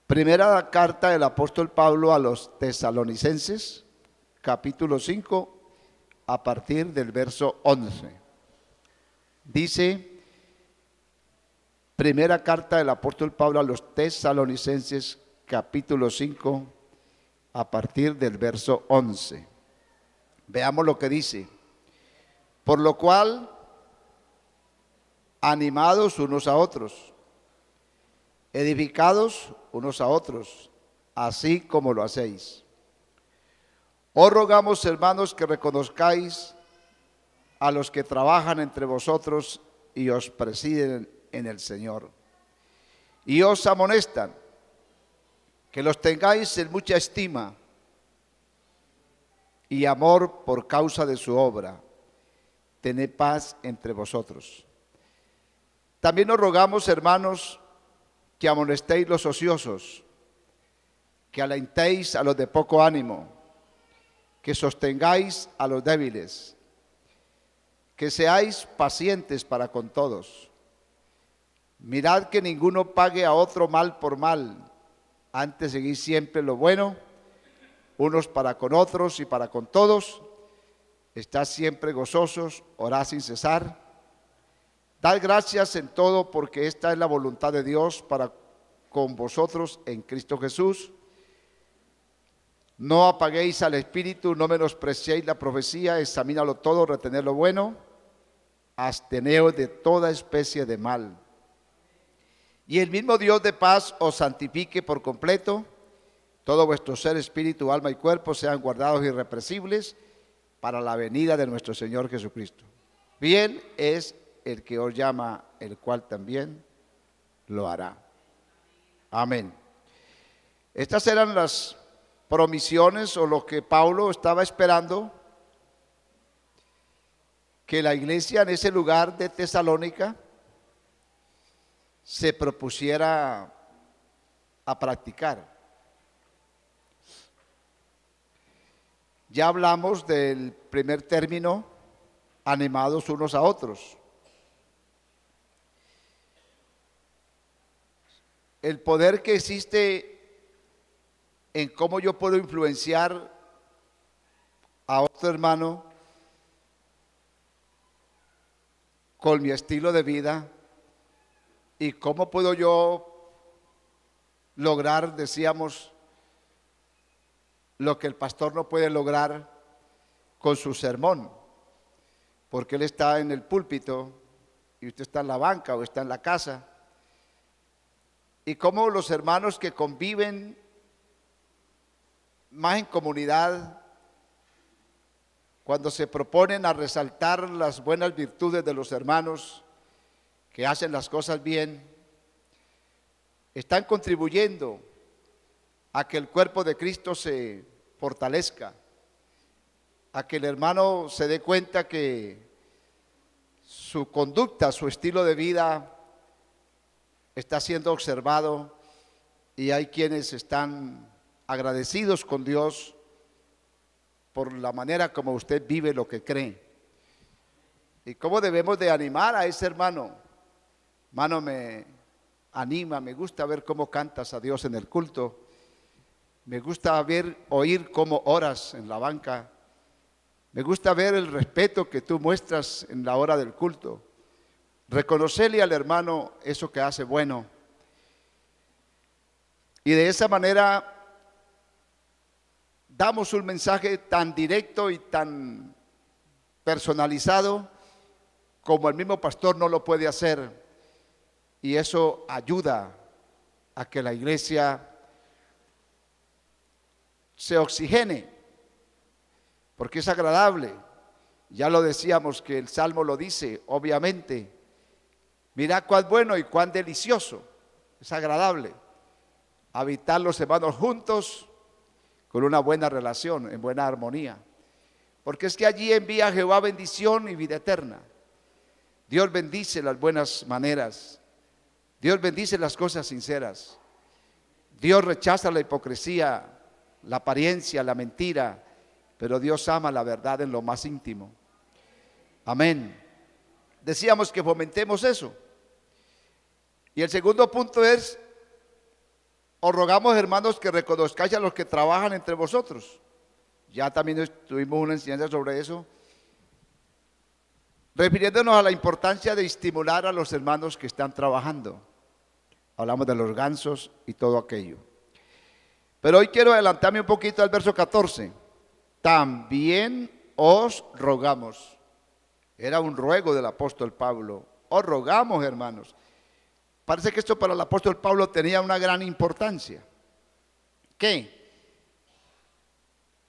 Primera carta del apóstol Pablo a los tesalonicenses, capítulo 5, a partir del verso 11. Dice, primera carta del apóstol Pablo a los tesalonicenses, capítulo 5, a partir del verso 11. Veamos lo que dice. Por lo cual, animados unos a otros, edificados unos a otros, así como lo hacéis. Os rogamos, hermanos, que reconozcáis a los que trabajan entre vosotros y os presiden en el Señor, y os amonestan, que los tengáis en mucha estima y amor por causa de su obra. Tened paz entre vosotros. También os rogamos, hermanos, que amonestéis los ociosos, que alentéis a los de poco ánimo, que sostengáis a los débiles, que seáis pacientes para con todos. Mirad que ninguno pague a otro mal por mal, antes seguid siempre lo bueno, unos para con otros y para con todos. Estad siempre gozosos, orad sin cesar. Dad gracias en todo, porque esta es la voluntad de Dios para con vosotros en Cristo Jesús. No apaguéis al espíritu, no menospreciéis la profecía, examínalo todo, retened lo bueno, absteneos de toda especie de mal. Y el mismo Dios de paz os santifique por completo, todo vuestro ser, espíritu, alma y cuerpo sean guardados irrepresibles para la venida de nuestro Señor Jesucristo. Bien es el que os llama, el cual también lo hará. Amén. Estas eran las promisiones o lo que Pablo estaba esperando que la iglesia en ese lugar de Tesalónica se propusiera a practicar. Ya hablamos del primer término, animados unos a otros. El poder que existe en cómo yo puedo influenciar a otro hermano con mi estilo de vida y cómo puedo yo lograr, decíamos, lo que el pastor no puede lograr con su sermón, porque él está en el púlpito y usted está en la banca o está en la casa. Y cómo los hermanos que conviven más en comunidad, cuando se proponen a resaltar las buenas virtudes de los hermanos que hacen las cosas bien, están contribuyendo a que el cuerpo de Cristo se fortalezca, a que el hermano se dé cuenta que su conducta, su estilo de vida está siendo observado y hay quienes están agradecidos con Dios por la manera como usted vive lo que cree. Y cómo debemos de animar a ese hermano. Hermano, me anima, me gusta ver cómo cantas a Dios en el culto. Me gusta oír cómo oras en la banca. Me gusta ver el respeto que tú muestras en la hora del culto. Reconocerle al hermano eso que hace bueno. Y de esa manera damos un mensaje tan directo y tan personalizado como el mismo pastor no lo puede hacer. Y eso ayuda a que la iglesia se oxigene, porque es agradable. Ya lo decíamos que el Salmo lo dice, obviamente. Mirad cuán bueno y cuán delicioso, es agradable habitar los hermanos juntos con una buena relación, en buena armonía. Porque es que allí envía Jehová bendición y vida eterna. Dios bendice las buenas maneras, Dios bendice las cosas sinceras. Dios rechaza la hipocresía, la apariencia, la mentira, pero Dios ama la verdad en lo más íntimo. Amén. Decíamos que fomentemos eso. Y el segundo punto es Os rogamos, hermanos, que reconozcáis a los que trabajan entre vosotros. Ya también tuvimos una enseñanza sobre eso, refiriéndonos a la importancia de estimular a los hermanos que están trabajando. Hablamos de los gansos y todo aquello. Pero hoy quiero adelantarme un poquito al verso 14. También os rogamos. Era un ruego del apóstol Pablo. Os rogamos, hermanos. Parece que esto para el apóstol Pablo tenía una gran importancia. ¿Qué?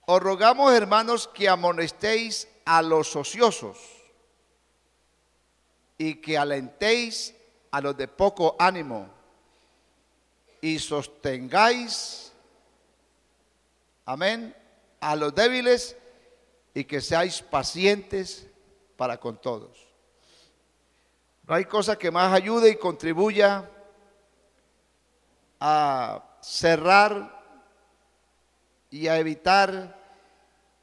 Os rogamos, hermanos, que amonestéis a los ociosos y que alentéis a los de poco ánimo y sostengáis, amén, a los débiles y que seáis pacientes para con todos. No hay cosa que más ayude y contribuya a cerrar y a evitar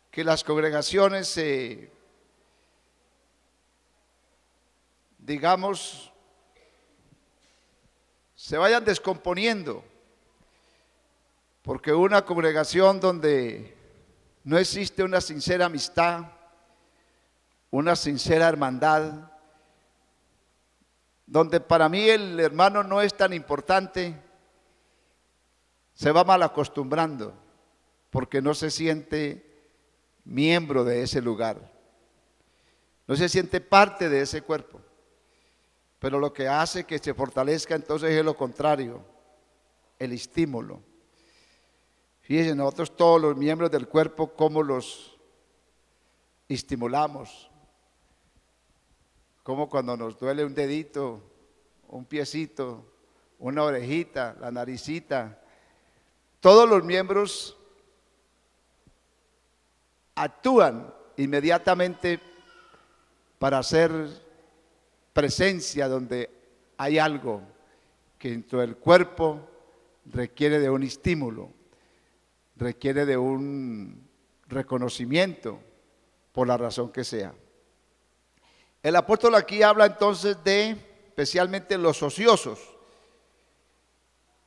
que las congregaciones se, digamos, se vayan descomponiendo, porque una congregación donde no existe una sincera amistad, una sincera hermandad, donde para mí el hermano no es tan importante, se va mal acostumbrando, porque no se siente miembro de ese lugar, no se siente parte de ese cuerpo. Pero lo que hace que se fortalezca entonces es lo contrario, el estímulo. Fíjense, nosotros todos los miembros del cuerpo, ¿cómo los estimulamos? Como cuando nos duele un dedito, un piecito, una orejita, la naricita. Todos los miembros actúan inmediatamente para hacer presencia donde hay algo que dentro del cuerpo requiere de un estímulo, requiere de un reconocimiento por la razón que sea. El apóstol aquí habla entonces de especialmente los ociosos.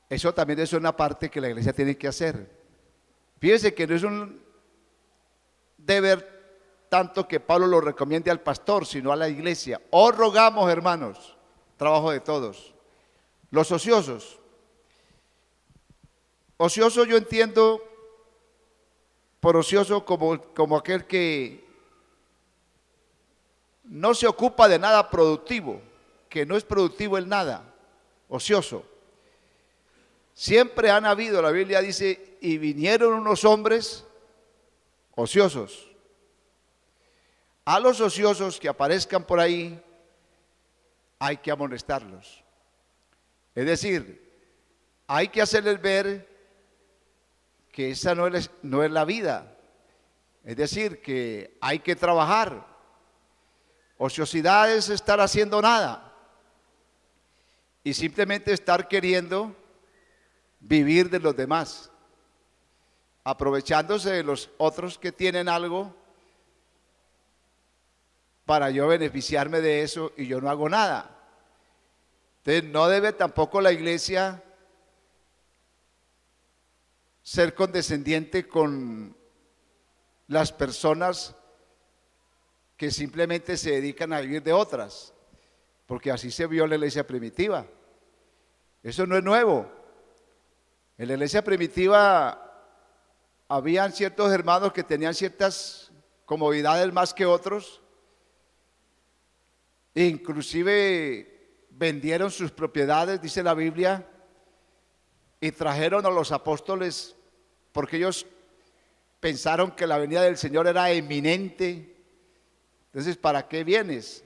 Eso también es una parte que la iglesia tiene que hacer. Fíjense que no es un deber tanto que Pablo lo recomiende al pastor, sino a la iglesia. Os rogamos, hermanos, trabajo de todos. Los ociosos. Ocioso yo entiendo por ocioso como aquel que no se ocupa de nada productivo, que no es productivo en nada, ocioso. Siempre han habido, la Biblia dice, y vinieron unos hombres ociosos. A los ociosos que aparezcan por ahí hay que amonestarlos. Es decir, hay que hacerles ver que esa no es la vida. Es decir, que hay que trabajar. Ociosidad es estar haciendo nada y simplemente estar queriendo vivir de los demás, aprovechándose de los otros que tienen algo para yo beneficiarme de eso y yo no hago nada. Entonces no debe tampoco la iglesia ser condescendiente con las personas que simplemente se dedican a vivir de otras, porque así se vio en la iglesia primitiva. Eso no es nuevo. En la iglesia primitiva habían ciertos hermanos que tenían ciertas comodidades más que otros, e inclusive vendieron sus propiedades, dice la Biblia, y trajeron a los apóstoles porque ellos pensaron que la venida del Señor era inminente. Entonces, ¿para qué vienes?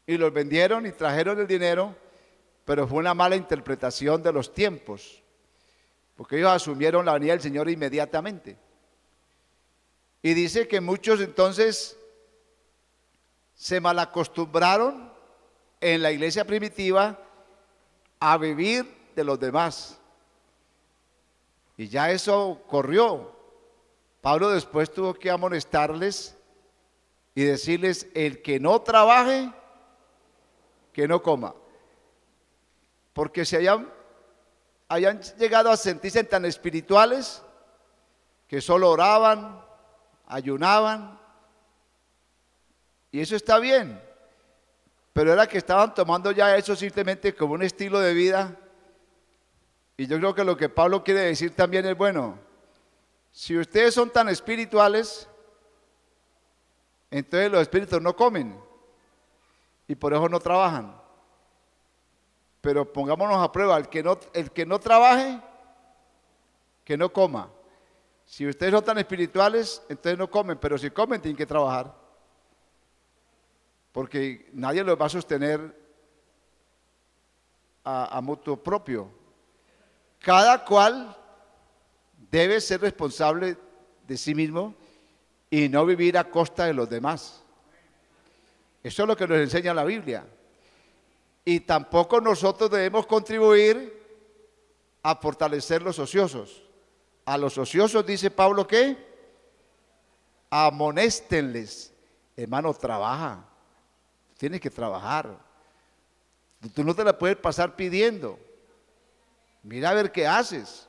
Y los vendieron y trajeron el dinero, pero fue una mala interpretación de los tiempos, porque ellos asumieron la venida del Señor inmediatamente. Y dice que muchos entonces se malacostumbraron en la iglesia primitiva a vivir de los demás. Y ya eso corrió. Pablo después tuvo que amonestarles y decirles: el que no trabaje, que no coma. Porque si allá habían llegado a sentirse tan espirituales que solo oraban, ayunaban, y eso está bien, pero era que estaban tomando ya eso simplemente como un estilo de vida. Y yo creo que lo que Pablo quiere decir también es, bueno, si ustedes son tan espirituales, entonces los espíritus no comen y por eso no trabajan. Pero pongámonos a prueba, el que no trabaje, que no coma. Si ustedes son tan espirituales, entonces no comen, pero si comen tienen que trabajar. Porque nadie los va a sostener a mutuo propio. Cada cual debe ser responsable de sí mismo y no vivir a costa de los demás. Eso es lo que nos enseña la Biblia. Y tampoco nosotros debemos contribuir a fortalecer los ociosos. A los ociosos dice Pablo que amonéstenles. Hermano, trabaja. Tienes que trabajar. Tú no te la puedes pasar pidiendo. Mira a ver qué haces.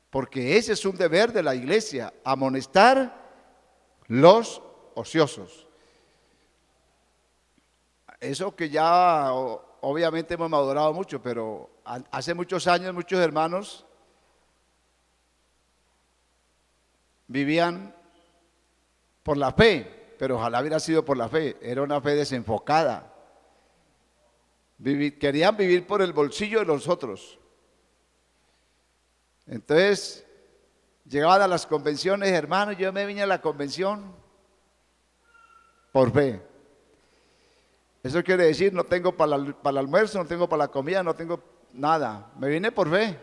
Porque ese es un deber de la iglesia, amonestar los ociosos. Eso que ya obviamente hemos madurado mucho, pero hace muchos años muchos hermanos vivían por la fe, pero ojalá hubiera sido por la fe, era una fe desenfocada. Querían vivir por el bolsillo de los otros. Entonces, llegaban a las convenciones, hermano, yo me vine a la convención por fe. Eso quiere decir, no tengo para el almuerzo, no tengo para la comida, no tengo nada. Me vine por fe.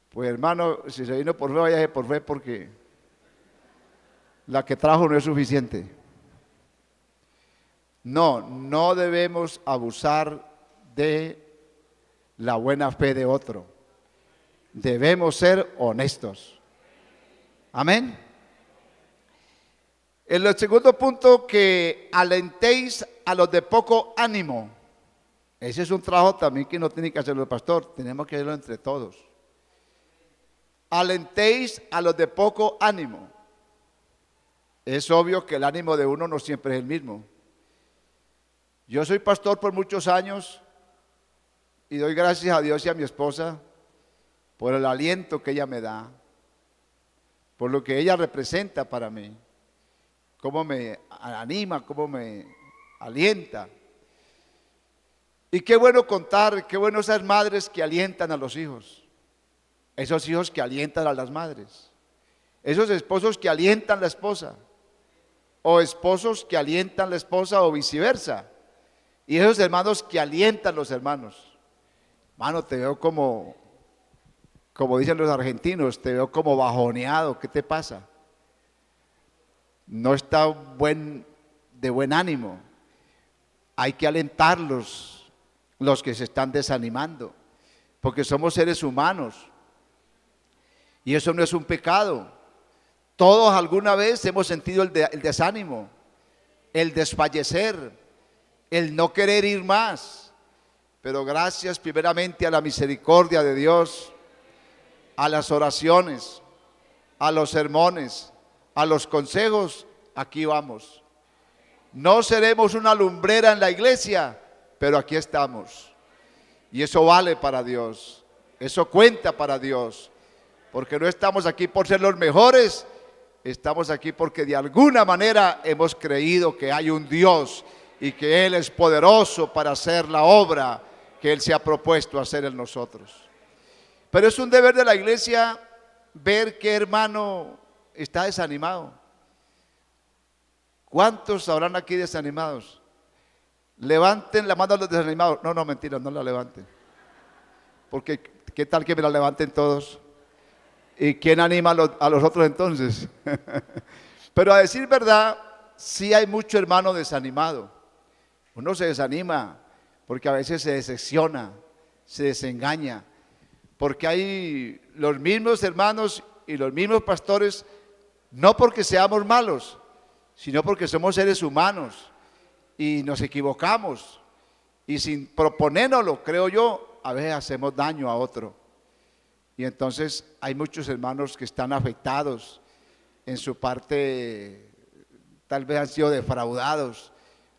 Pues hermano, si se vino por fe, vaya por fe porque la que trajo no es suficiente. No debemos abusar de la buena fe de otro. Debemos ser honestos. Amén. El segundo punto, que alentéis a los de poco ánimo. Ese es un trabajo también que no tiene que hacerlo el pastor, tenemos que hacerlo entre todos. Alentéis a los de poco ánimo. Es obvio que el ánimo de uno no siempre es el mismo. Yo soy pastor por muchos años y doy gracias a Dios y a mi esposa por el aliento que ella me da, por lo que ella representa para mí, cómo me anima, cómo me alienta. Y qué bueno contar, qué bueno esas madres que alientan a los hijos, esos hijos que alientan a las madres, esos esposos que alientan a la esposa, o esposos que alientan a la esposa o viceversa, y esos hermanos que alientan a los hermanos. Mano, te veo como dicen los argentinos, te veo como bajoneado, ¿qué te pasa? No está de buen ánimo. Hay que alentarlos, los que se están desanimando, porque somos seres humanos y eso no es un pecado. Todos alguna vez hemos sentido el desánimo, el desfallecer, el no querer ir más, pero gracias primeramente a la misericordia de Dios, a las oraciones, a los sermones, a los consejos, aquí vamos. No seremos una lumbrera en la iglesia, pero aquí estamos. Y eso vale para Dios, eso cuenta para Dios, porque no estamos aquí por ser los mejores, estamos aquí porque de alguna manera hemos creído que hay un Dios y que Él es poderoso para hacer la obra que Él se ha propuesto hacer en nosotros. Pero es un deber de la iglesia ver qué hermano está desanimado. ¿Cuántos habrán aquí desanimados? Levanten la mano a los desanimados. No, mentira, no la levanten. Porque ¿qué tal que me la levanten todos? ¿Y quién anima a los otros entonces? Pero a decir verdad, sí hay mucho hermano desanimado. Uno se desanima porque a veces se decepciona, se desengaña. Porque hay los mismos hermanos y los mismos pastores, no porque seamos malos, sino porque somos seres humanos y nos equivocamos. Y sin proponérnoslo, creo yo, a veces hacemos daño a otro. Y entonces hay muchos hermanos que están afectados en su parte, tal vez han sido defraudados,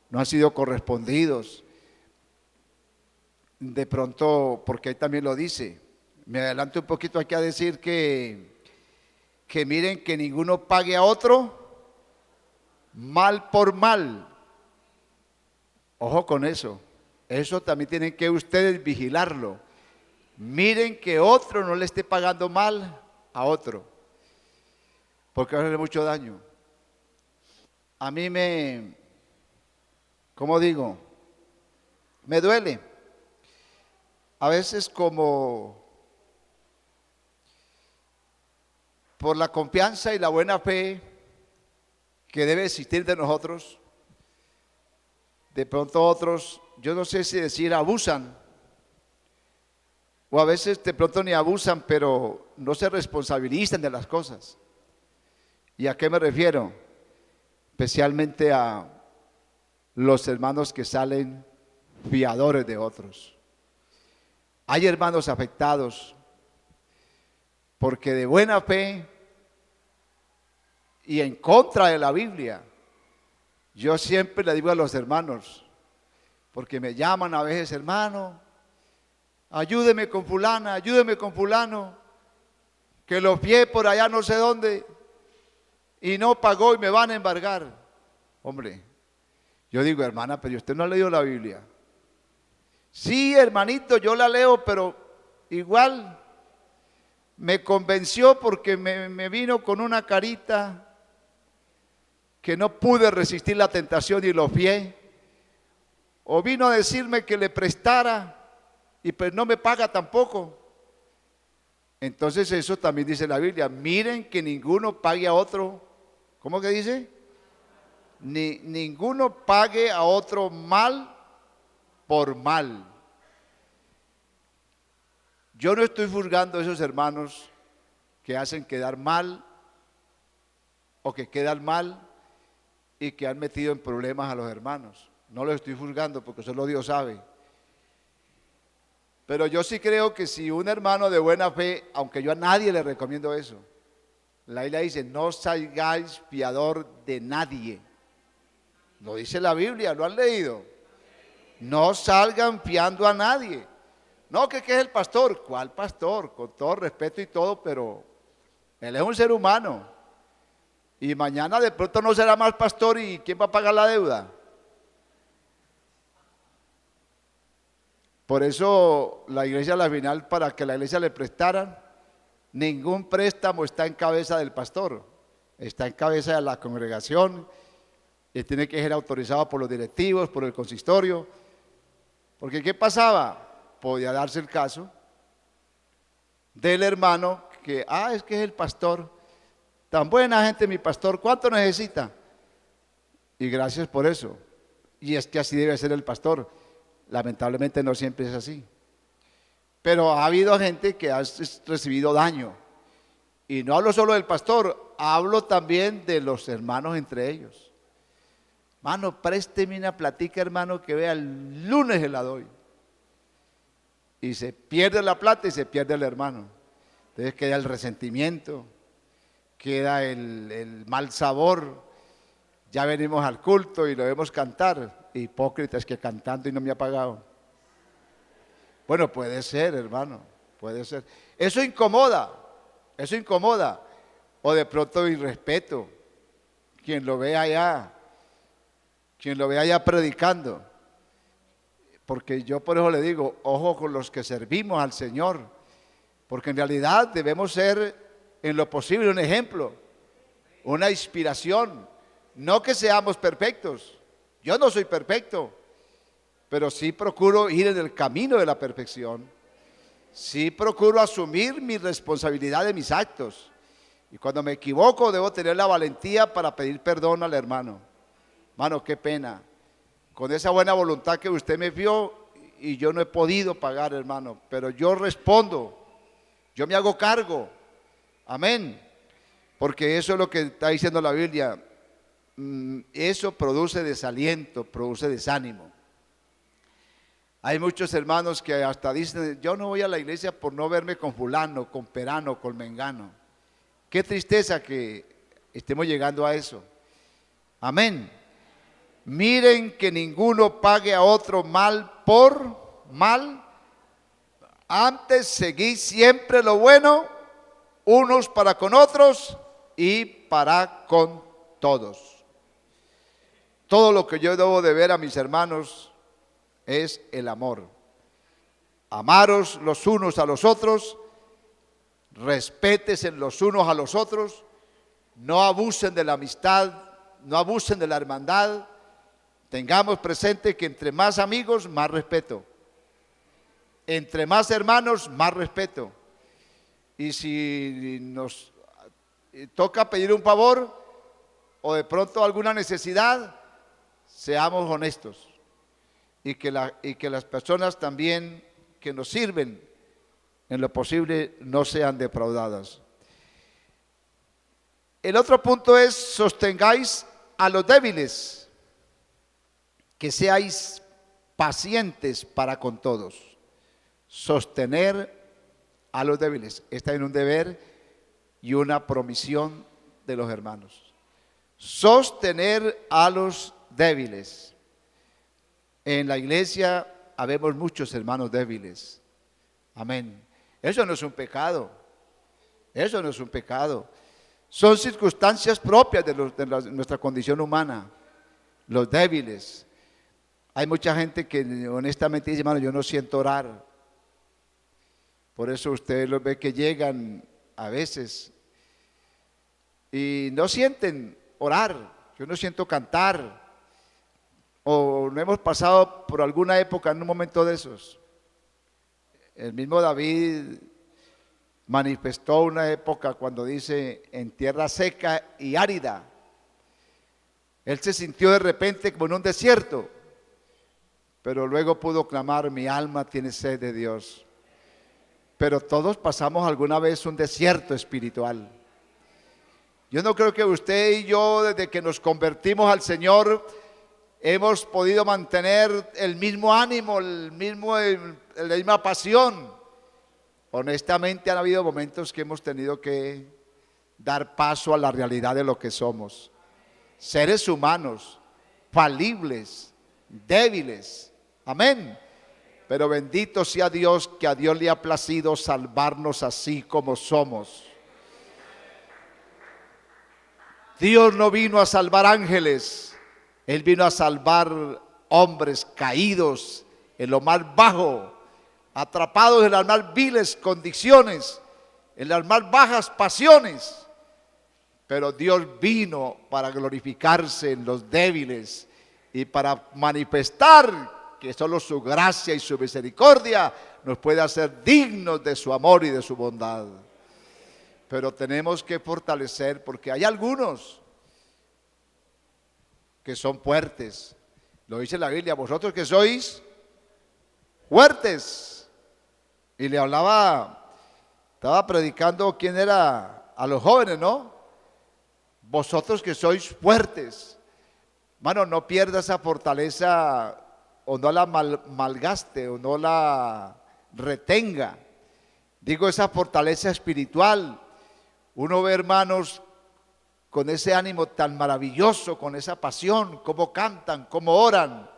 no han sido correspondidos. De pronto, porque ahí también lo dice, me adelanto un poquito aquí a decir que miren que ninguno pague a otro mal por mal. Ojo con eso. Eso también tienen que ustedes vigilarlo. Miren que otro no le esté pagando mal a otro, porque va a hacer mucho daño. A mí ¿cómo digo? Me duele. A veces como por la confianza y la buena fe que debe existir de nosotros, de pronto otros, yo no sé si decir abusan, o a veces de pronto ni abusan, pero no se responsabilizan de las cosas. ¿Y a qué me refiero? Especialmente a los hermanos que salen fiadores de otros. Hay hermanos afectados porque de buena fe y en contra de la Biblia, yo siempre le digo a los hermanos, porque me llaman a veces, hermano, ayúdeme con fulana, ayúdeme con fulano, que lo fié por allá no sé dónde y no pagó y me van a embargar. Hombre, yo digo, hermana, pero usted no ha leído la Biblia. Sí, hermanito, yo la leo, pero igual me convenció porque me vino con una carita que no pude resistir la tentación y lo fié. O vino a decirme que le prestara y pues no me paga tampoco. Entonces eso también dice la Biblia. Miren que ninguno pague a otro. ¿Cómo que dice? Ninguno pague a otro mal por mal. Yo no estoy juzgando a esos hermanos que hacen quedar mal o que quedan mal y que han metido en problemas a los hermanos. No los estoy juzgando porque solo Dios sabe. Pero yo sí creo que si un hermano de buena fe, aunque yo a nadie le recomiendo eso, la Biblia dice, no salgáis fiador de nadie. Lo dice la Biblia, ¿lo han leído? No salgan fiando a nadie. No, que es el pastor. ¿Cuál pastor? Con todo respeto y todo, pero él es un ser humano. Y mañana de pronto no será más pastor y ¿quién va a pagar la deuda? Por eso la iglesia a la final, para que la iglesia le prestaran, ningún préstamo está en cabeza del pastor, está en cabeza de la congregación y tiene que ser autorizado por los directivos, por el consistorio. Porque ¿qué pasaba? Podía darse el caso del hermano que, es que es el pastor, tan buena gente mi pastor, ¿cuánto necesita? Y gracias por eso. Y es que así debe ser el pastor. Lamentablemente no siempre es así. Pero ha habido gente que ha recibido daño. Y no hablo solo del pastor, hablo también de los hermanos entre ellos. Hermano, présteme una platica, hermano, que vea el lunes se la doy. Y se pierde la plata y se pierde el hermano. Entonces queda el resentimiento, queda el mal sabor. Ya venimos al culto y lo vemos cantar. Hipócritas que cantando y no me ha pagado. Bueno, puede ser, hermano, puede ser. Eso incomoda. O de pronto irrespeto. Quien lo ve allá predicando. Porque yo por eso le digo, ojo con los que servimos al Señor, porque en realidad debemos ser en lo posible un ejemplo, una inspiración, no que seamos perfectos. Yo no soy perfecto, pero sí procuro ir en el camino de la perfección, sí procuro asumir mi responsabilidad de mis actos, y cuando me equivoco debo tener la valentía para pedir perdón al hermano. Hermano, qué pena. Con esa buena voluntad que usted me vio y yo no he podido pagar, hermano, pero yo respondo, yo me hago cargo, amén, porque eso es lo que está diciendo la Biblia, eso produce desaliento, produce desánimo. Hay muchos hermanos que hasta dicen, yo no voy a la iglesia por no verme con fulano, con perano, con mengano. Qué tristeza que estemos llegando a eso. Amén. Miren que ninguno pague a otro mal por mal. Antes seguid siempre lo bueno, unos para con otros y para con todos. Todo lo que yo debo de ver a mis hermanos es el amor. Amaros los unos a los otros, respétense los unos a los otros, no abusen de la amistad, no abusen de la hermandad. Tengamos presente que entre más amigos, más respeto. Entre más hermanos, más respeto. Y si nos toca pedir un favor o de pronto alguna necesidad, seamos honestos. Y que las personas también que nos sirven, en lo posible, no sean defraudadas. El otro punto es, sostengáis a los débiles, que seáis pacientes para con todos. Sostener a los débiles. Está en un deber y una promisión de los hermanos. Sostener a los débiles. En la iglesia habemos muchos hermanos débiles. Amén. Eso no es un pecado. Eso no es un pecado. Son circunstancias propias de nuestra condición humana. Los débiles. Hay mucha gente que honestamente dice, hermano, yo no siento orar. Por eso ustedes los ve que llegan a veces y no sienten orar. Yo no siento cantar. O no hemos pasado por alguna época en un momento de esos. El mismo David manifestó una época cuando dice en tierra seca y árida. Él se sintió de repente como en un desierto, pero luego pudo clamar, mi alma tiene sed de Dios. Pero todos pasamos alguna vez un desierto espiritual. Yo no creo que usted y yo, desde que nos convertimos al Señor, hemos podido mantener el mismo ánimo, la misma pasión. Honestamente han habido momentos que hemos tenido que dar paso a la realidad de lo que somos. Seres humanos, falibles, débiles. Amén. Pero bendito sea Dios, que a Dios le ha placido salvarnos así como somos. Dios no vino a salvar ángeles. Él vino a salvar hombres caídos en lo más bajo, atrapados en las más viles condiciones, en las más bajas pasiones. Pero Dios vino para glorificarse en los débiles y para manifestar que solo su gracia y su misericordia nos puede hacer dignos de su amor y de su bondad. Pero tenemos que fortalecer, porque hay algunos que son fuertes. Lo dice la Biblia, vosotros que sois fuertes. Y le hablaba, estaba predicando quién era a los jóvenes, ¿no? Vosotros que sois fuertes. Mano, no pierda esa fortaleza o no la malgaste o no la retenga. Digo, esa fortaleza espiritual. Uno ve hermanos con ese ánimo tan maravilloso, con esa pasión, cómo cantan, cómo oran,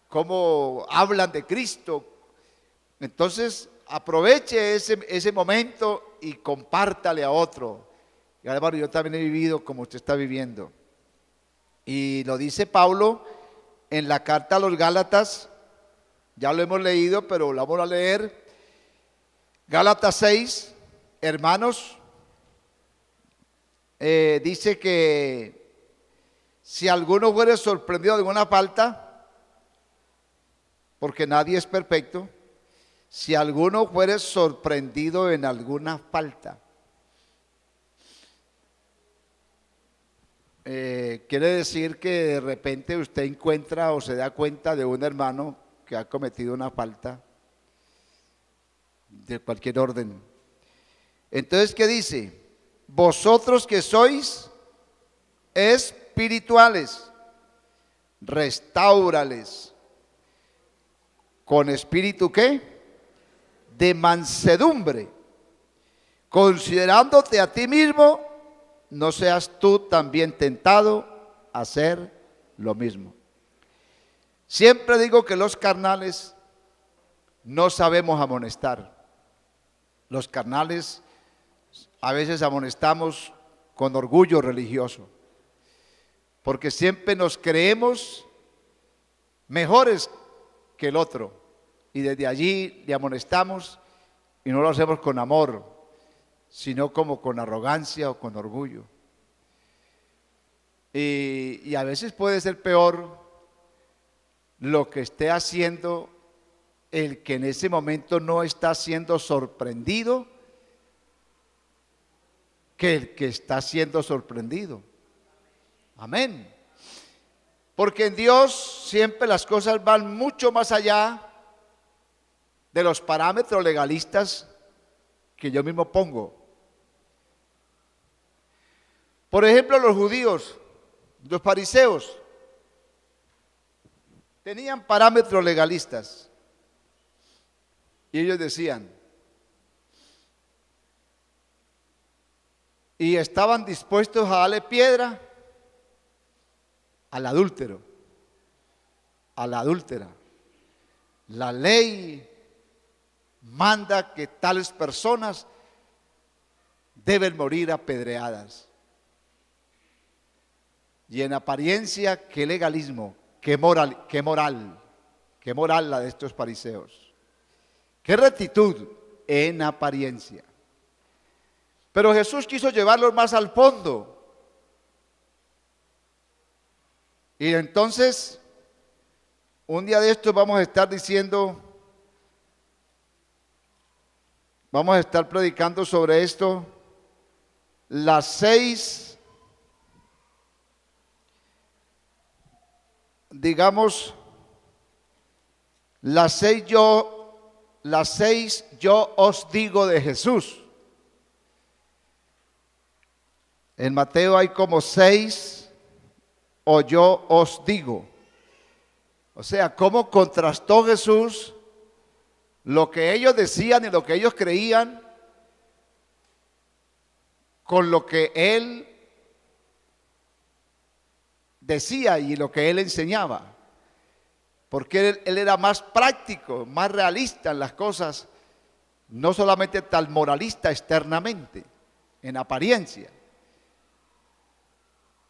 cómo hablan de Cristo. Entonces, aproveche ese momento y compártale a otro. Y hermano, yo también he vivido como usted está viviendo. Y lo dice Pablo en la carta a los Gálatas, ya lo hemos leído, pero lo vamos a leer. Gálatas 6, hermanos, dice que si alguno fuere sorprendido de alguna falta, porque nadie es perfecto, si alguno fuere sorprendido en alguna falta, quiere decir que de repente usted encuentra o se da cuenta de un hermano que ha cometido una falta de cualquier orden. Entonces, ¿qué dice? Vosotros que sois espirituales, restáurales, con espíritu ¿qué? De mansedumbre, considerándote a ti mismo, no seas tú también tentado a hacer lo mismo. Siempre digo que los carnales no sabemos amonestar. Los carnales a veces amonestamos con orgullo religioso, porque siempre nos creemos mejores que el otro, y desde allí le amonestamos y no lo hacemos con amor, sino como con arrogancia o con orgullo. Y a veces puede ser peor lo que esté haciendo el que en ese momento no está siendo sorprendido que el que está siendo sorprendido. Amén. Porque en Dios siempre las cosas van mucho más allá de los parámetros legalistas que yo mismo pongo. Por ejemplo, los judíos, los fariseos, tenían parámetros legalistas. Y ellos decían, y estaban dispuestos a darle piedra al adúltero, a la adúltera. La ley manda que tales personas deben morir apedreadas. Y en apariencia, qué legalismo, qué moral la de estos fariseos. Qué rectitud en apariencia. Pero Jesús quiso llevarlos más al fondo. Y entonces, un día de estos vamos a estar predicando sobre esto, las 6, digamos, las seis yo os digo de Jesús. En Mateo hay como 6 o yo os digo. O sea, cómo contrastó Jesús lo que ellos decían y lo que ellos creían con lo que Él decía y lo que Él enseñaba. Porque él era más práctico, más realista en las cosas, no solamente tan moralista externamente, en apariencia.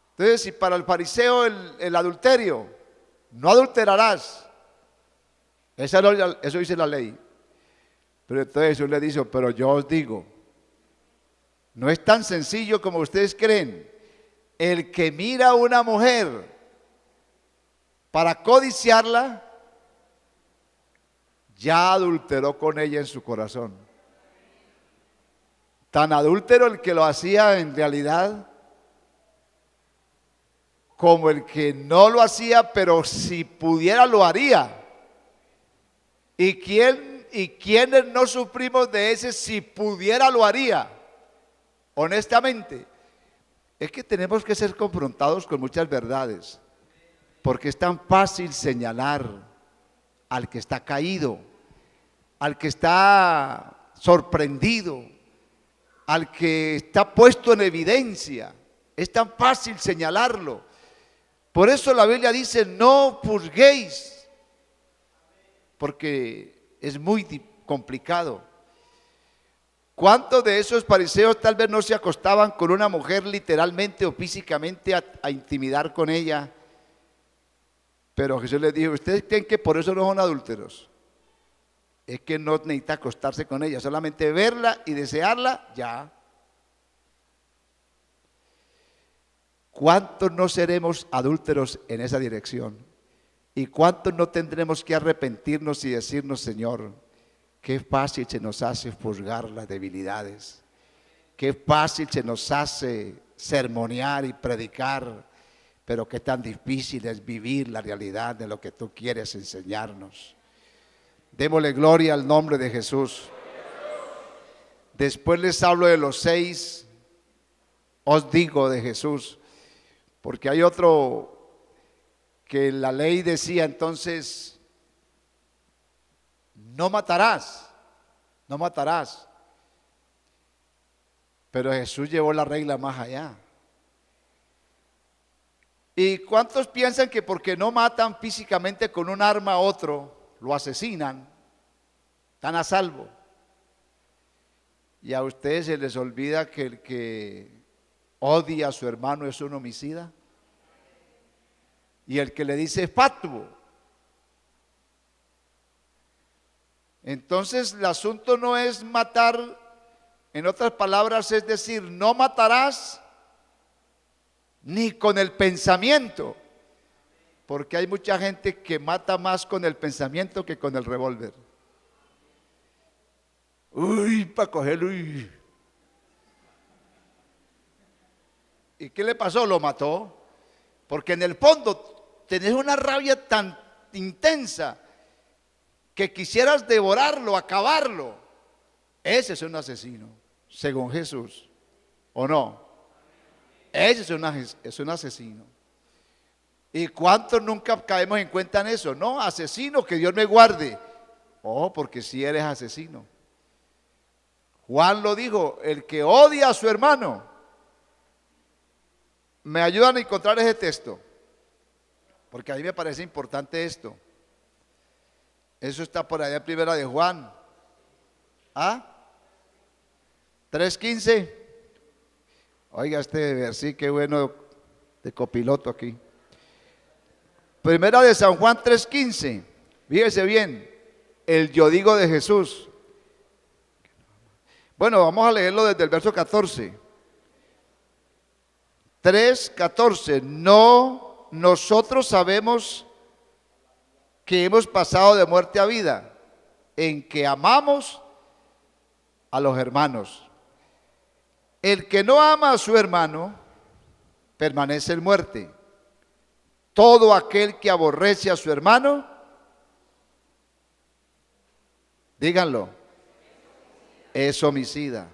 Entonces, si para el fariseo el adulterio, no adulterarás, eso dice la ley. Pero entonces Jesús le dice, pero yo os digo, no es tan sencillo como ustedes creen. El que mira a una mujer para codiciarla, ya adulteró con ella en su corazón. Tan adúltero el que lo hacía en realidad, como el que no lo hacía, pero si pudiera lo haría. ¿Y quiénes no sufrimos de ese si pudiera lo haría? Honestamente, es que tenemos que ser confrontados con muchas verdades, porque es tan fácil señalar al que está caído, al que está sorprendido, al que está puesto en evidencia. Es tan fácil señalarlo. Por eso la Biblia dice, no juzguéis, porque es muy complicado. ¿Cuántos de esos fariseos tal vez no se acostaban con una mujer literalmente o físicamente a intimidar con ella? Pero Jesús les dijo, ¿ustedes creen que por eso no son adúlteros? Es que no necesita acostarse con ella, solamente verla y desearla, ya. ¿Cuántos no seremos adúlteros en esa dirección? ¿Y cuántos no tendremos que arrepentirnos y decirnos, Señor, qué fácil se nos hace juzgar las debilidades? Qué fácil se nos hace sermonear y predicar, pero qué tan difícil es vivir la realidad de lo que tú quieres enseñarnos. Démosle gloria al nombre de Jesús. Después les hablo de los 6, os digo de Jesús, porque hay otro que la ley decía entonces, no matarás, no matarás. Pero Jesús llevó la regla más allá. ¿Y cuántos piensan que porque no matan físicamente con un arma a otro, lo asesinan, están a salvo? Y a ustedes se les olvida que el que odia a su hermano es un homicida. Y el que le dice fatuo. Entonces el asunto no es matar, en otras palabras, es decir, no matarás ni con el pensamiento, porque hay mucha gente que mata más con el pensamiento que con el revólver. Uy, para cogerlo. Uy. ¿Y qué le pasó? Lo mató. Porque en el fondo tenés una rabia tan intensa que quisieras devorarlo, acabarlo. Ese es un asesino, según Jesús, ¿o no? Ese es un asesino. ¿Y cuántos nunca caemos en cuenta en eso? No, asesino, que Dios me guarde. Oh, porque si eres asesino. Juan lo dijo, el que odia a su hermano. ¿Me ayudan a encontrar ese texto? Porque a mí me parece importante esto. Eso está por allá en primera de Juan. ¿Ah? 3:15. Oiga este versículo, qué bueno de copiloto aquí. Primera de San Juan 3:15. Fíjese bien, el yo digo de Jesús. Bueno, vamos a leerlo desde el verso 14. 3:14. No, nosotros sabemos que hemos pasado de muerte a vida, en que amamos a los hermanos. El que no ama a su hermano permanece en muerte. Todo aquel que aborrece a su hermano, díganlo, es homicida.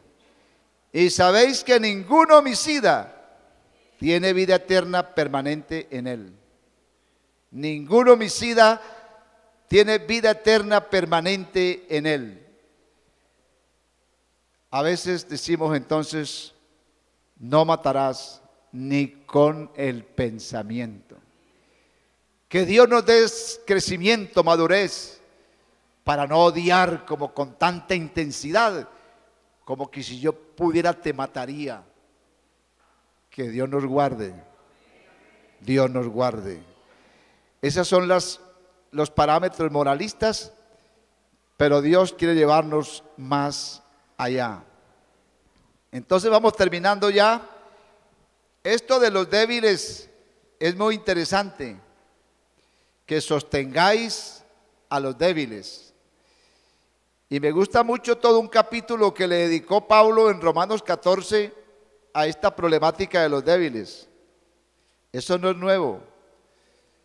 Y sabéis que ningún homicida tiene vida eterna permanente en él. Ningún homicida tiene vida eterna permanente en él. A veces decimos entonces, no matarás ni con el pensamiento. Que Dios nos dé crecimiento, madurez, para no odiar como con tanta intensidad, como que si yo pudiera te mataría. Que Dios nos guarde. Dios nos guarde. Esos son los parámetros moralistas, pero Dios quiere llevarnos más allá. Entonces vamos terminando ya. Esto de los débiles es muy interesante, que sostengáis a los débiles. Y me gusta mucho todo un capítulo que le dedicó Pablo en Romanos 14 a esta problemática de los débiles. Eso no es nuevo.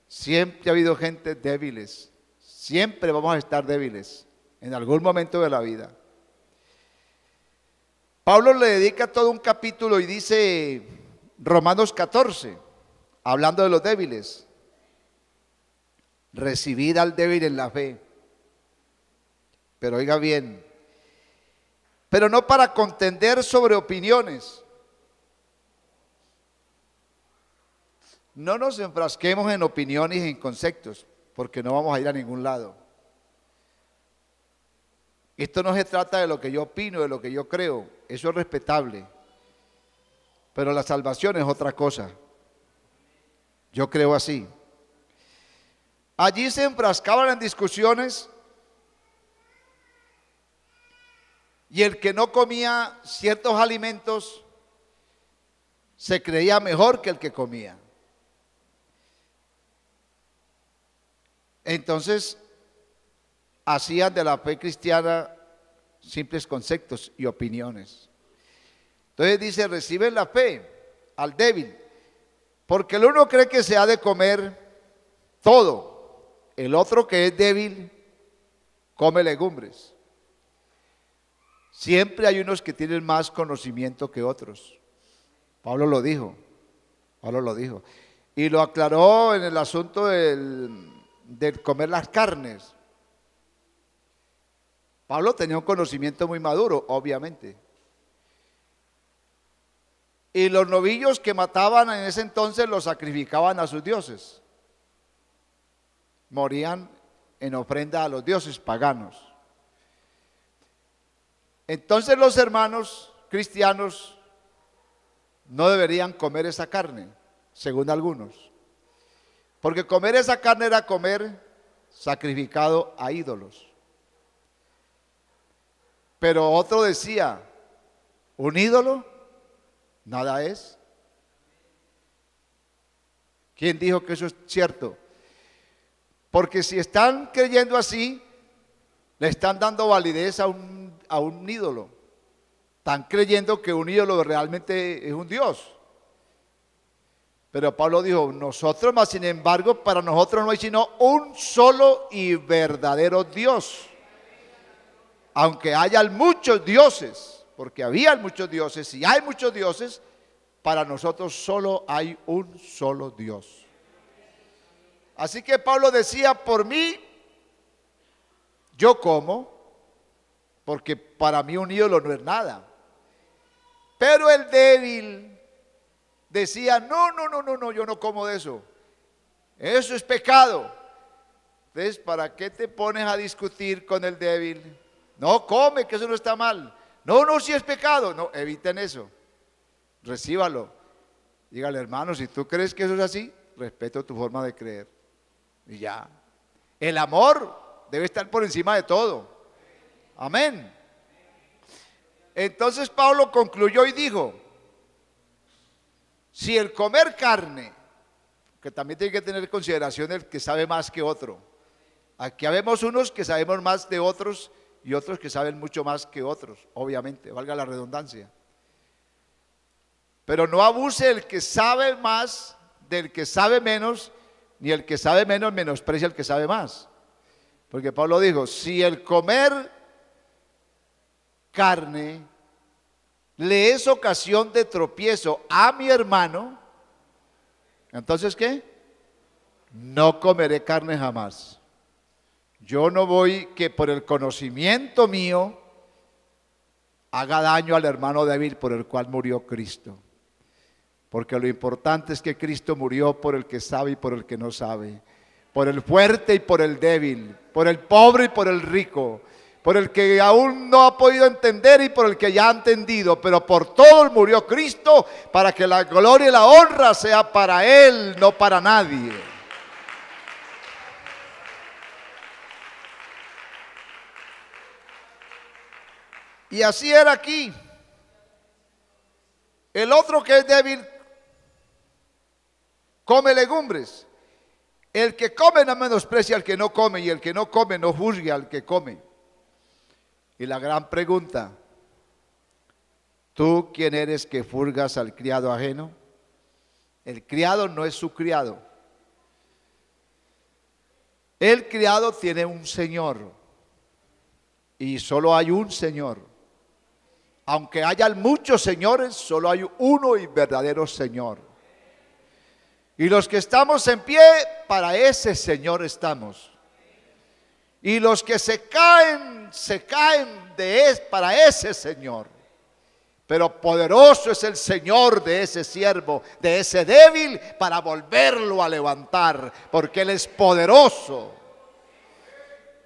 Siempre ha habido gente débiles. Siempre vamos a estar débiles en algún momento de la vida. Pablo le dedica todo un capítulo y dice Romanos 14, hablando de los débiles. Recibid al débil en la fe. Pero oiga bien, pero no para contender sobre opiniones. No nos enfrasquemos en opiniones y en conceptos, porque no vamos a ir a ningún lado. Esto no se trata de lo que yo opino, de lo que yo creo, eso es respetable. Pero la salvación es otra cosa. Yo creo así. Allí se enfrascaban en discusiones y el que no comía ciertos alimentos se creía mejor que el que comía. Entonces, hacían de la fe cristiana simples conceptos y opiniones. Entonces dice, reciben la fe al débil, porque el uno cree que se ha de comer todo, el otro que es débil come legumbres. Siempre hay unos que tienen más conocimiento que otros. Pablo lo dijo. Y lo aclaró en el asunto del comer las carnes. Pablo tenía un conocimiento muy maduro, obviamente. Y los novillos que mataban en ese entonces los sacrificaban a sus dioses. Morían en ofrenda a los dioses paganos. Entonces los hermanos cristianos no deberían comer esa carne, según algunos. Porque comer esa carne era comer sacrificado a ídolos. Pero otro decía, ¿un ídolo? Nada es. ¿Quién dijo que eso es cierto? Porque si están creyendo así, le están dando validez a un ídolo. Están creyendo que un ídolo realmente es un Dios. Pero Pablo dijo, nosotros más sin embargo, para nosotros no hay sino un solo y verdadero Dios. Aunque haya muchos dioses, porque había muchos dioses y hay muchos dioses, para nosotros solo hay un solo Dios. Así que Pablo decía, por mí, yo como, porque para mí un ídolo no es nada. Pero el débil decía, no, yo no como de eso. Eso es pecado. Entonces, ¿para qué te pones a discutir con el débil? No, come, que eso no está mal. No, si es pecado. No, eviten eso. Recíbalo. Dígale, hermano, si tú crees que eso es así, respeto tu forma de creer. Y ya. El amor debe estar por encima de todo. Amén. Entonces Pablo concluyó y dijo, si el comer carne, que también tiene que tener en consideración el que sabe más que otro. Aquí habemos unos que sabemos más de otros y otros que saben mucho más que otros, obviamente, valga la redundancia. Pero no abuse el que sabe más del que sabe menos, ni el que sabe menos menosprecia al que sabe más. Porque Pablo dijo, si el comer carne le es ocasión de tropiezo a mi hermano, entonces ¿qué? No comeré carne jamás. Yo no voy que por el conocimiento mío haga daño al hermano débil por el cual murió Cristo. Porque lo importante es que Cristo murió por el que sabe y por el que no sabe, por el fuerte y por el débil, por el pobre y por el rico, por el que aún no ha podido entender y por el que ya ha entendido, pero por todos murió Cristo para que la gloria y la honra sea para Él, no para nadie. Y así era aquí. El otro que es débil come legumbres. El que come no menosprecia al que no come, y el que no come no juzgue al que come. Y la gran pregunta, ¿tú quién eres que juzgas al criado ajeno? El criado no es su criado. El criado tiene un señor y solo hay un señor. Aunque hayan muchos señores, solo hay uno y verdadero Señor. Y los que estamos en pie, para ese Señor estamos. Y los que se caen para ese Señor. Pero poderoso es el Señor de ese siervo, de ese débil, para volverlo a levantar, porque Él es poderoso.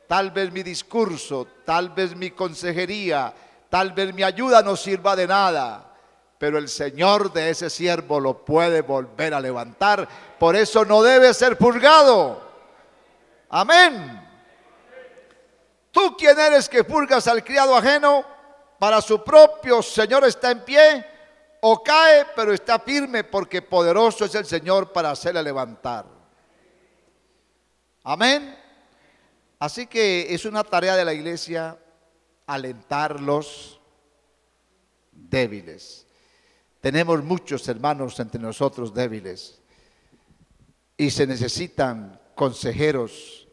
Tal vez mi discurso, tal vez mi consejería, tal vez mi ayuda no sirva de nada, pero el Señor de ese siervo lo puede volver a levantar. Por eso no debe ser purgado. Amén. ¿Tú quién eres que purgas al criado ajeno? Para su propio Señor está en pie, o cae, pero está firme, porque poderoso es el Señor para hacerle levantar. Amén. Así que es una tarea de la iglesia alentar los débiles. Tenemos muchos hermanos entre nosotros débiles y se necesitan consejeros,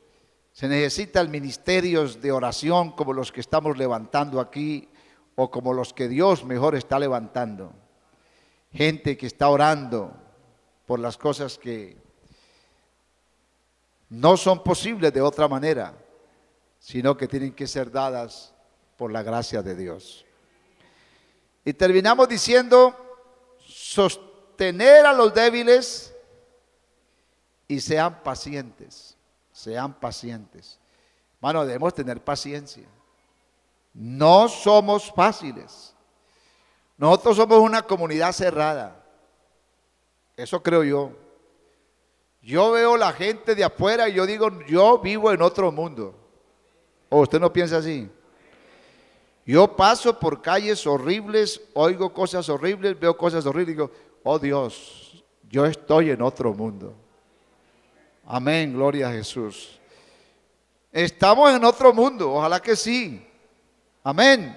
se necesitan ministerios de oración como los que estamos levantando aquí o como los que Dios mejor está levantando. Gente que está orando por las cosas que no son posibles de otra manera, sino que tienen que ser dadas por la gracia de Dios. Y terminamos diciendo, sostener a los débiles y sean pacientes, sean pacientes. Hermano, debemos tener paciencia. No somos fáciles. Nosotros somos una comunidad cerrada. Eso creo yo. Yo veo la gente de afuera y yo digo, yo vivo en otro mundo. ¿O usted no piensa así? Yo paso por calles horribles, oigo cosas horribles, veo cosas horribles y digo, oh Dios, yo estoy en otro mundo. Amén, gloria a Jesús. Estamos en otro mundo, ojalá que sí. Amén.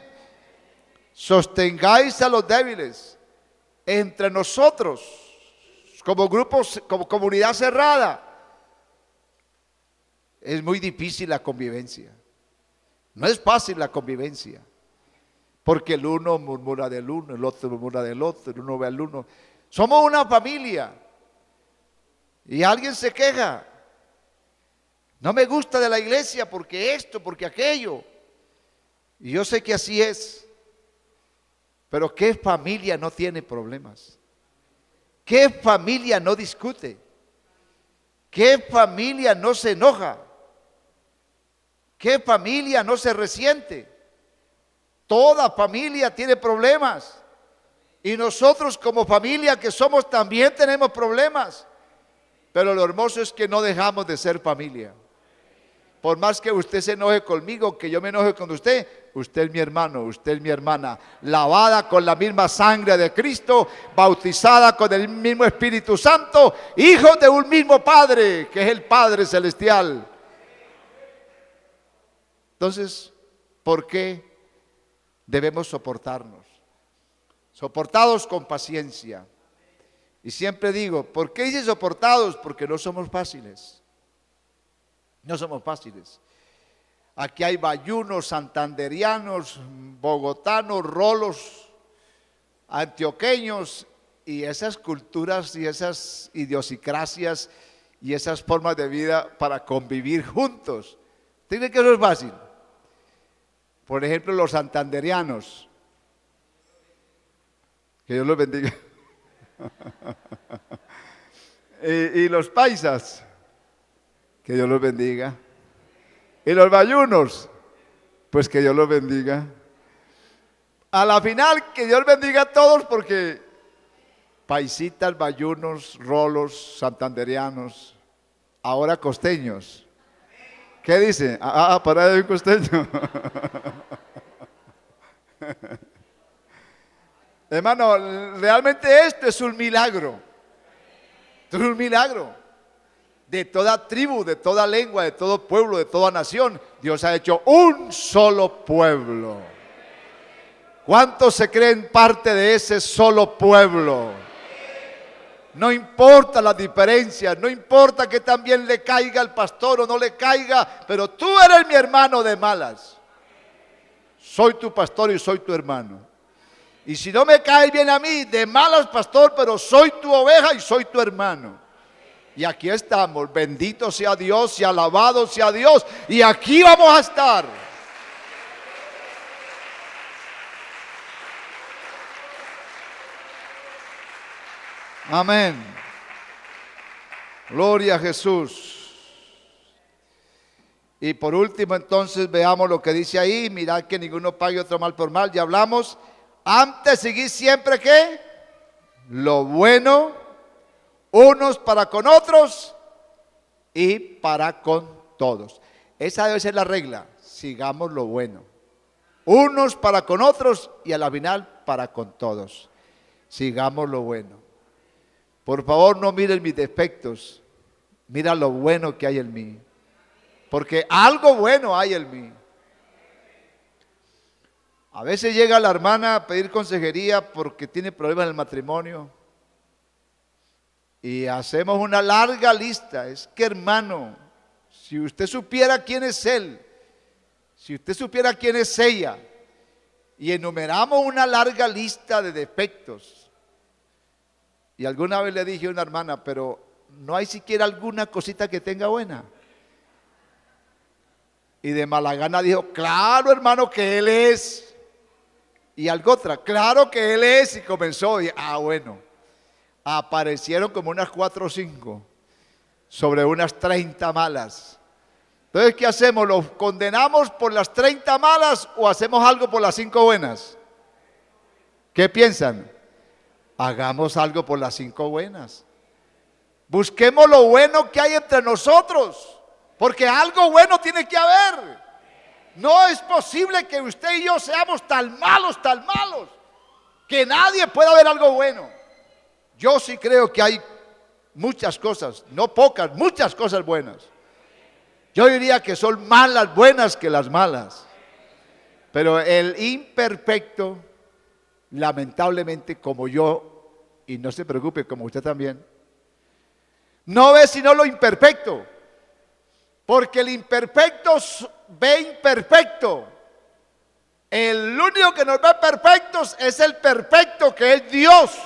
Sostengáis a los débiles entre nosotros, como grupos, como comunidad cerrada. Es muy difícil la convivencia. No es fácil la convivencia. Porque el uno murmura del uno, el otro murmura del otro, el uno ve al uno. Somos una familia. Y alguien se queja. No me gusta de la iglesia porque esto, porque aquello. Y yo sé que así es. Pero ¿qué familia no tiene problemas? ¿Qué familia no discute? ¿Qué familia no se enoja? ¿Qué familia no se resiente? Toda familia tiene problemas. Y nosotros como familia que somos también tenemos problemas. Pero lo hermoso es que no dejamos de ser familia. Por más que usted se enoje conmigo, que yo me enoje con usted, usted es mi hermano, usted es mi hermana, lavada con la misma sangre de Cristo, bautizada con el mismo Espíritu Santo, hijos de un mismo Padre, que es el Padre Celestial. Entonces, ¿por qué debemos soportarnos? Soportados con paciencia. Y siempre digo, ¿por qué dice soportados? Porque no somos fáciles. No somos fáciles. Aquí hay bayunos, santanderianos, bogotanos, rolos, antioqueños y esas culturas y esas idiosincrasias y esas formas de vida para convivir juntos. ¿Tiene que eso es fácil? Por ejemplo, los santanderianos. Que Dios los bendiga. y los paisas. Que Dios los bendiga. Y los bayunos, pues que Dios los bendiga. A la final, que Dios bendiga a todos, porque paisitas, bayunos, rolos, santanderianos, ahora costeños. ¿Qué dice? Para de un costeño. Hermano, realmente esto es un milagro. Esto es un milagro. De toda tribu, de toda lengua, de todo pueblo, de toda nación, Dios ha hecho un solo pueblo. ¿Cuántos se creen parte de ese solo pueblo? No importa las diferencias, no importa que también le caiga al pastor o no le caiga, pero tú eres mi hermano de malas. Soy tu pastor y soy tu hermano. Y si no me caes bien a mí, de malas, pastor, pero soy tu oveja y soy tu hermano. Y aquí estamos, bendito sea Dios y alabado sea Dios. Y aquí vamos a estar. Amén. Gloria a Jesús. Y por último entonces veamos lo que dice ahí. Mirad que ninguno pague otro mal por mal. Ya hablamos. Antes seguid siempre ¿qué? Lo bueno. Unos para con otros y para con todos. Esa debe ser la regla. Sigamos lo bueno. Unos para con otros y a la final para con todos. Sigamos lo bueno. Por favor, no miren mis defectos. Mira lo bueno que hay en mí. Porque algo bueno hay en mí. A veces llega la hermana a pedir consejería porque tiene problemas en el matrimonio. Y hacemos una larga lista. Es que hermano, si usted supiera quién es él, si usted supiera quién es ella, y enumeramos una larga lista de defectos. Y alguna vez le dije a una hermana, pero no hay siquiera alguna cosita que tenga buena. Y de mala gana dijo, claro hermano que él es. Y Algotra, claro que él es. Y comenzó, y bueno, aparecieron como unas 4 o 5 sobre unas 30 malas. Entonces, ¿qué hacemos? ¿Los condenamos por las 30 malas o hacemos algo por las 5 buenas? ¿Qué piensan? Hagamos algo por las 5 buenas. Busquemos lo bueno que hay entre nosotros, porque algo bueno tiene que haber. No es posible que usted y yo seamos tan malos, que nadie pueda ver algo bueno. Yo sí creo que hay muchas cosas, no pocas, muchas cosas buenas. Yo diría que son más las buenas que las malas. Pero el imperfecto, lamentablemente, como yo, y no se preocupe, como usted también, no ve sino lo imperfecto, porque el imperfecto ve imperfecto. El único que nos ve perfectos es el perfecto, que es Dios.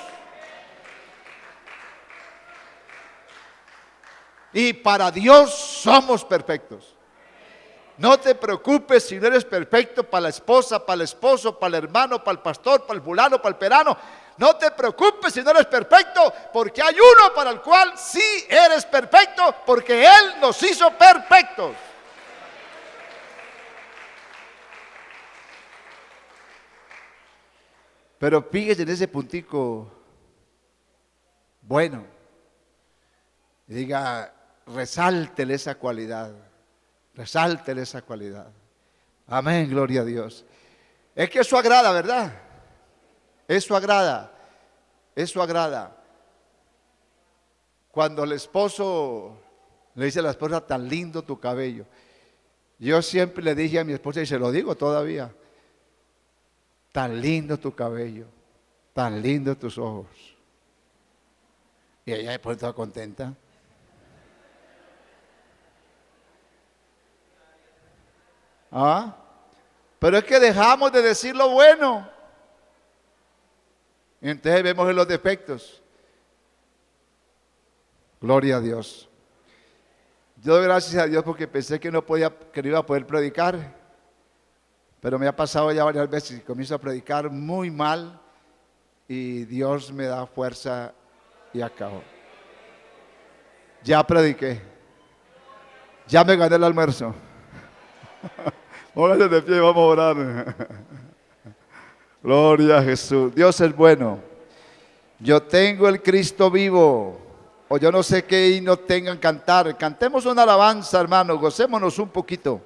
Y para Dios somos perfectos. No te preocupes si no eres perfecto para la esposa, para el esposo, para el hermano, para el pastor, para el fulano, para el perano. No te preocupes si no eres perfecto, porque hay uno para el cual sí eres perfecto, porque Él nos hizo perfectos. Pero fíjese en ese puntico bueno. Y diga, resáltele esa cualidad. Resáltele esa cualidad. Amén, gloria a Dios. Es que eso agrada, ¿verdad? Eso agrada. Eso agrada. Cuando el esposo le dice a la esposa, tan lindo tu cabello. Yo siempre le dije a mi esposa, y se lo digo todavía, tan lindo tu cabello, tan lindo tus ojos. Y ella después toda contenta. Pero es que dejamos de decir lo bueno. Entonces vemos los defectos. Gloria a Dios. Yo doy gracias a Dios porque pensé que no iba a poder predicar. Pero me ha pasado ya varias veces y comienzo a predicar muy mal. Y Dios me da fuerza y acabo. Ya prediqué. Ya me gané el almuerzo. Pónganse de pie, vamos a orar. Gloria a Jesús. Dios es bueno. Yo tengo el Cristo vivo. O yo no sé qué himno tengan cantar. Cantemos una alabanza, hermano. Gocémonos un poquito.